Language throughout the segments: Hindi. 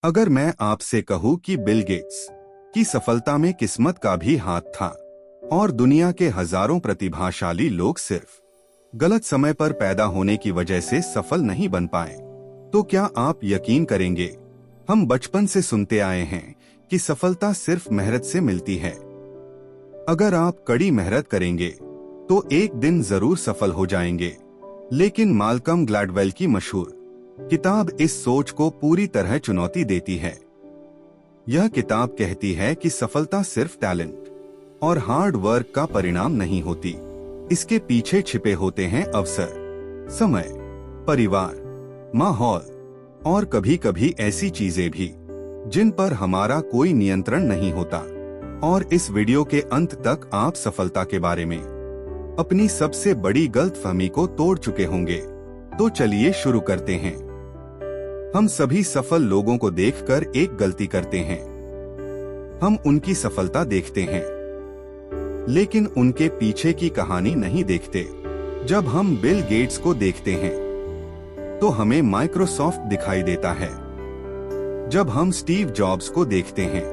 अगर मैं आपसे कहूं कि बिल गेट्स की सफलता में किस्मत का भी हाथ था और दुनिया के हजारों प्रतिभाशाली लोग सिर्फ गलत समय पर पैदा होने की वजह से सफल नहीं बन पाए, तो क्या आप यकीन करेंगे? हम बचपन से सुनते आए हैं कि सफलता सिर्फ मेहनत से मिलती है। अगर आप कड़ी मेहनत करेंगे तो एक दिन जरूर सफल हो जाएंगे। लेकिन माल्कम ग्लैडवेल की मशहूर किताब इस सोच को पूरी तरह चुनौती देती है। यह किताब कहती है कि सफलता सिर्फ टैलेंट और हार्ड वर्क का परिणाम नहीं होती। इसके पीछे छिपे होते हैं अवसर, समय, परिवार, माहौल और कभी कभी ऐसी चीजें भी जिन पर हमारा कोई नियंत्रण नहीं होता। और इस वीडियो के अंत तक आप सफलता के बारे में अपनी सबसे बड़ी गलतफहमी को तोड़ चुके होंगे। तो चलिए शुरू करते हैं। हम सभी सफल लोगों को देखकर एक गलती करते हैं। हम उनकी सफलता देखते हैं, लेकिन उनके पीछे की कहानी नहीं देखते। जब हम बिल गेट्स को देखते हैं तो हमें माइक्रोसॉफ्ट दिखाई देता है। जब हम स्टीव जॉब्स को देखते हैं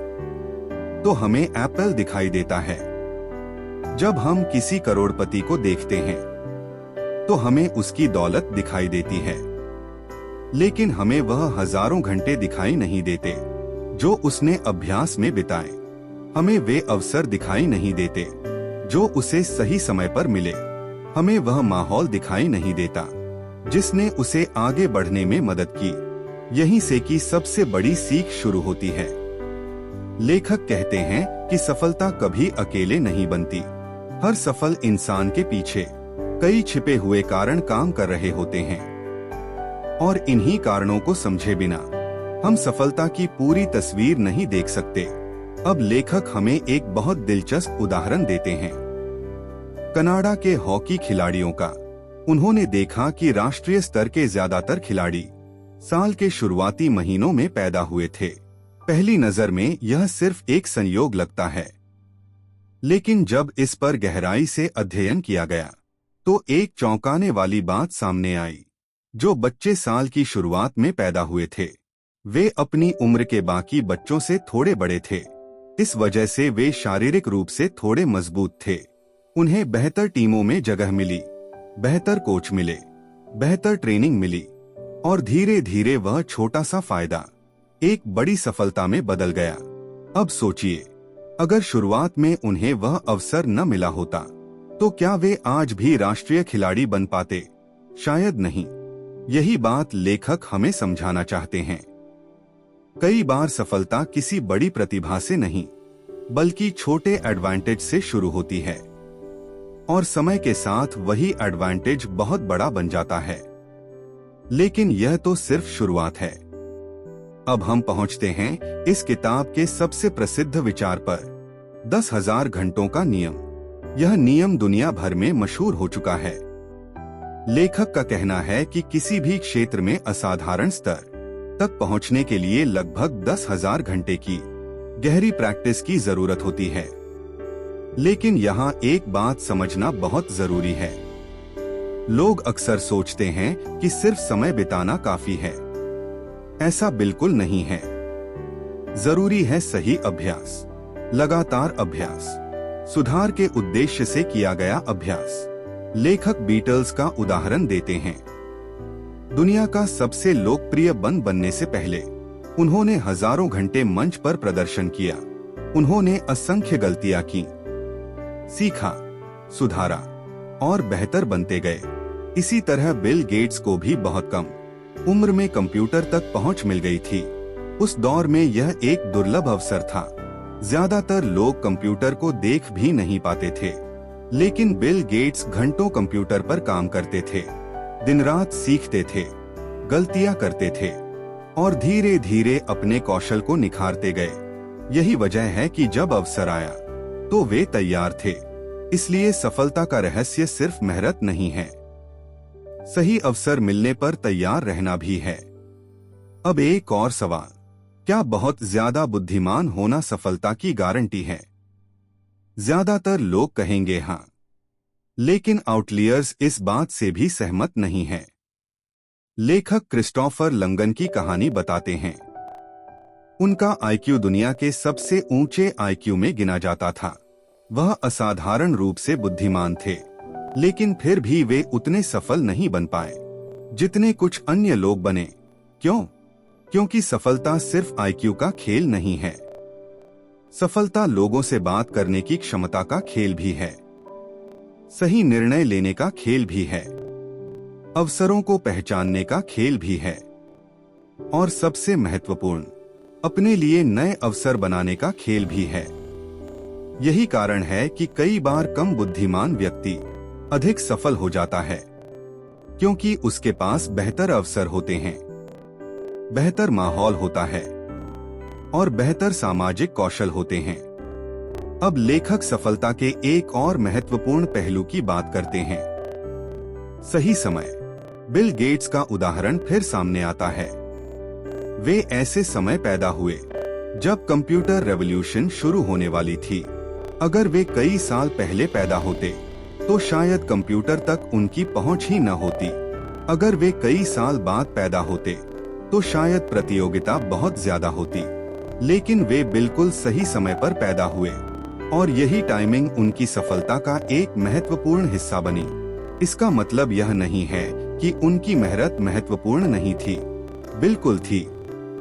तो हमें एप्पल दिखाई देता है। जब हम किसी करोड़पति को देखते हैं तो हमें उसकी दौलत दिखाई देती है, लेकिन हमें वह हजारों घंटे दिखाई नहीं देते जो उसने अभ्यास में बिताए। हमें वे अवसर दिखाई नहीं देते जो उसे सही समय पर मिले। हमें वह माहौल दिखाई नहीं देता जिसने उसे आगे बढ़ने में मदद की। यहीं से की सबसे बड़ी सीख शुरू होती है। लेखक कहते हैं कि सफलता कभी अकेले नहीं बनती। हर सफल इंसान के पीछे कई छिपे हुए कारण काम कर रहे होते हैं, और इन्हीं कारणों को समझे बिना हम सफलता की पूरी तस्वीर नहीं देख सकते। अब लेखक हमें एक बहुत दिलचस्प उदाहरण देते हैं कनाडा के हॉकी खिलाड़ियों का। उन्होंने देखा कि राष्ट्रीय स्तर के ज्यादातर खिलाड़ी साल के शुरुआती महीनों में पैदा हुए थे। पहली नजर में यह सिर्फ एक संयोग लगता है, लेकिन जब इस पर गहराई से अध्ययन किया गया तो एक चौंकाने वाली बात सामने आई। जो बच्चे साल की शुरुआत में पैदा हुए थे वे अपनी उम्र के बाकी बच्चों से थोड़े बड़े थे। इस वजह से वे शारीरिक रूप से थोड़े मजबूत थे। उन्हें बेहतर टीमों में जगह मिली, बेहतर कोच मिले, बेहतर ट्रेनिंग मिली, और धीरे धीरे वह छोटा सा फायदा एक बड़ी सफलता में बदल गया। अब सोचिए, अगर शुरुआत में उन्हें वह अवसर न मिला होता तो क्या वे आज भी राष्ट्रीय खिलाड़ी बन पाते? शायद नहीं। यही बात लेखक हमें समझाना चाहते हैं। कई बार सफलता किसी बड़ी प्रतिभा से नहीं बल्कि छोटे एडवांटेज से शुरू होती है, और समय के साथ वही एडवांटेज बहुत बड़ा बन जाता है। लेकिन यह तो सिर्फ शुरुआत है। अब हम पहुंचते हैं इस किताब के सबसे प्रसिद्ध विचार पर, 10,000 घंटों का नियम। यह नियम दुनिया भर में मशहूर हो चुका है। लेखक का कहना है कि किसी भी क्षेत्र में असाधारण स्तर तक पहुंचने के लिए लगभग 10,000 घंटे की गहरी प्रैक्टिस की जरूरत होती है। लेकिन यहाँ एक बात समझना बहुत जरूरी है। लोग अक्सर सोचते हैं कि सिर्फ समय बिताना काफी है। ऐसा बिल्कुल नहीं है। जरूरी है सही अभ्यास, लगातार अभ्यास, सुधार के उद्देश्य से किया गया अभ्यास। लेखक बीटल्स का उदाहरण देते हैं। दुनिया का सबसे लोकप्रिय बैंड बनने से पहले उन्होंने हजारों घंटे मंच पर प्रदर्शन किया। उन्होंने असंख्य गलतियां की, सीखा, सुधारा और बेहतर बनते गए। इसी तरह बिल गेट्स को भी बहुत कम उम्र में कंप्यूटर तक पहुंच मिल गई थी। उस दौर में यह एक दुर्लभ अवसर था। ज्यादातर लोग कंप्यूटर को देख भी नहीं पाते थे, लेकिन बिल गेट्स घंटों कंप्यूटर पर काम करते थे, दिन रात सीखते थे, गलतियां करते थे और धीरे धीरे अपने कौशल को निखारते गए। यही वजह है कि जब अवसर आया तो वे तैयार थे। इसलिए सफलता का रहस्य सिर्फ मेहनत नहीं है, सही अवसर मिलने पर तैयार रहना भी है। अब एक और सवाल, क्या बहुत ज्यादा बुद्धिमान होना सफलता की गारंटी है? ज्यादातर लोग कहेंगे हाँ, लेकिन आउटलियर्स इस बात से भी सहमत नहीं हैं। लेखक क्रिस्टोफर लंगन की कहानी बताते हैं। उनका आईक्यू दुनिया के सबसे ऊंचे आईक्यू में गिना जाता था। वह असाधारण रूप से बुद्धिमान थे, लेकिन फिर भी वे उतने सफल नहीं बन पाए जितने कुछ अन्य लोग बने। क्यों? क्योंकि सफलता सिर्फ आईक्यू का खेल नहीं है। सफलता लोगों से बात करने की क्षमता का खेल भी है, सही निर्णय लेने का खेल भी है, अवसरों को पहचानने का खेल भी है, और सबसे महत्वपूर्ण, अपने लिए नए अवसर बनाने का खेल भी है। यही कारण है कि कई बार कम बुद्धिमान व्यक्ति अधिक सफल हो जाता है, क्योंकि उसके पास बेहतर अवसर होते हैं, बेहतर माहौल होता है और बेहतर सामाजिक कौशल होते हैं। अब लेखक सफलता के एक और महत्वपूर्ण पहलू की बात करते हैं, सही समय। बिल गेट्स का उदाहरण फिर सामने आता है। वे ऐसे समय पैदा हुए जब कंप्यूटर रेवोल्यूशन शुरू होने वाली थी। अगर वे कई साल पहले पैदा होते तो शायद कंप्यूटर तक उनकी पहुंच ही न होती। अगर वे कई साल बाद पैदा होते तो शायद प्रतियोगिता बहुत ज्यादा होती। लेकिन वे बिल्कुल सही समय पर पैदा हुए और यही टाइमिंग उनकी सफलता का एक महत्वपूर्ण हिस्सा बनी। इसका मतलब यह नहीं है कि उनकी मेहनत महत्वपूर्ण नहीं थी, बिल्कुल थी,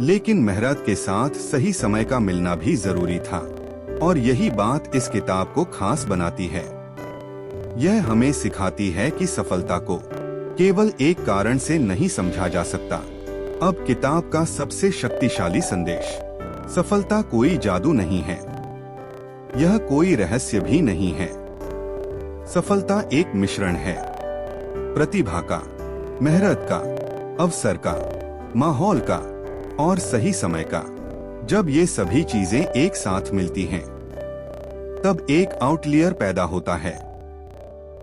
लेकिन मेहनत के साथ सही समय का मिलना भी जरूरी था। और यही बात इस किताब को खास बनाती है। यह हमें सिखाती है कि सफलता को केवल एक कारण से नहीं समझा जा सकता। अब किताब का सबसे शक्तिशाली संदेश, सफलता कोई जादू नहीं है, यह कोई रहस्य भी नहीं है। सफलता एक मिश्रण है, प्रतिभा का, मेहनत का, अवसर का, माहौल का और सही समय का। जब ये सभी चीजें एक साथ मिलती हैं, तब एक आउटलियर पैदा होता है,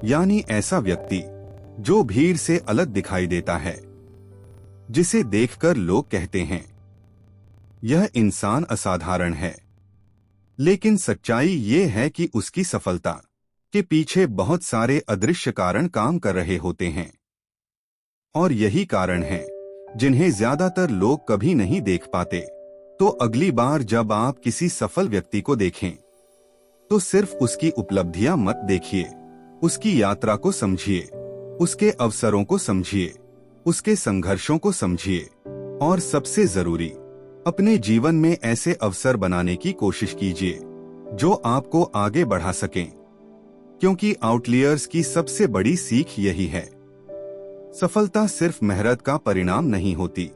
यानी ऐसा व्यक्ति जो भीड़ से अलग दिखाई देता है, जिसे देखकर लोग कहते हैं यह इंसान असाधारण है। लेकिन सच्चाई ये है कि उसकी सफलता के पीछे बहुत सारे अदृश्य कारण काम कर रहे होते हैं, और यही कारण है जिन्हें ज्यादातर लोग कभी नहीं देख पाते। तो अगली बार जब आप किसी सफल व्यक्ति को देखें तो सिर्फ उसकी उपलब्धियां मत देखिए, उसकी यात्रा को समझिए, उसके अवसरों को समझिए, उसके संघर्षों को समझिए, और सबसे जरूरी, अपने जीवन में ऐसे अवसर बनाने की कोशिश कीजिए जो आपको आगे बढ़ा सकें। क्योंकि आउटलियर्स की सबसे बड़ी सीख यही है, सफलता सिर्फ मेहनत का परिणाम नहीं होती।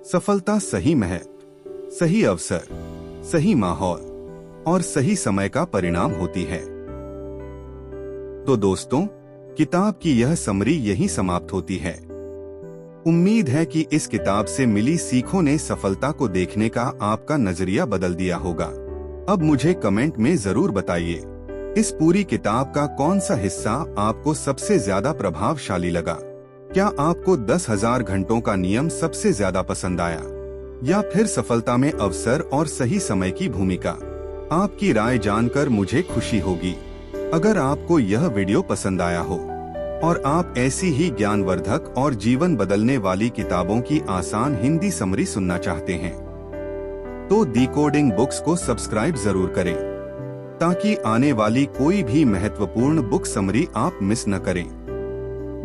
सफलता सही मेहनत, सही अवसर, सही माहौल और सही समय का परिणाम होती है। तो दोस्तों, किताब की यह समरी यही समाप्त होती है। उम्मीद है कि इस किताब से मिली सीखों ने सफलता को देखने का आपका नजरिया बदल दिया होगा। अब मुझे कमेंट में जरूर बताइए, इस पूरी किताब का कौन सा हिस्सा आपको सबसे ज्यादा प्रभावशाली लगा? क्या आपको 10,000 घंटों का नियम सबसे ज्यादा पसंद आया, या फिर सफलता में अवसर और सही समय की भूमिका? आपकी राय जानकर मुझे खुशी होगी। अगर आपको यह वीडियो पसंद आया हो और आप ऐसी ही ज्ञानवर्धक और जीवन बदलने वाली किताबों की आसान हिंदी समरी सुनना चाहते हैं, तो डिकोडिंग बुक्स को सब्सक्राइब जरूर करें, ताकि आने वाली कोई भी महत्वपूर्ण बुक समरी आप मिस न करें।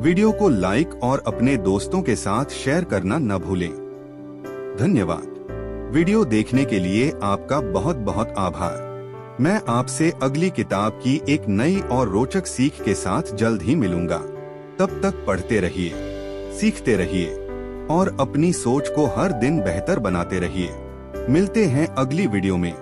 वीडियो को लाइक और अपने दोस्तों के साथ शेयर करना न भूलें। धन्यवाद। वीडियो देखने के लिए आपका बहुत बहुत आभार। मैं आपसे अगली किताब की एक नई और रोचक सीख के साथ जल्द ही मिलूंगा। तब तक पढ़ते रहिए, सीखते रहिए और अपनी सोच को हर दिन बेहतर बनाते रहिए। मिलते हैं अगली वीडियो में।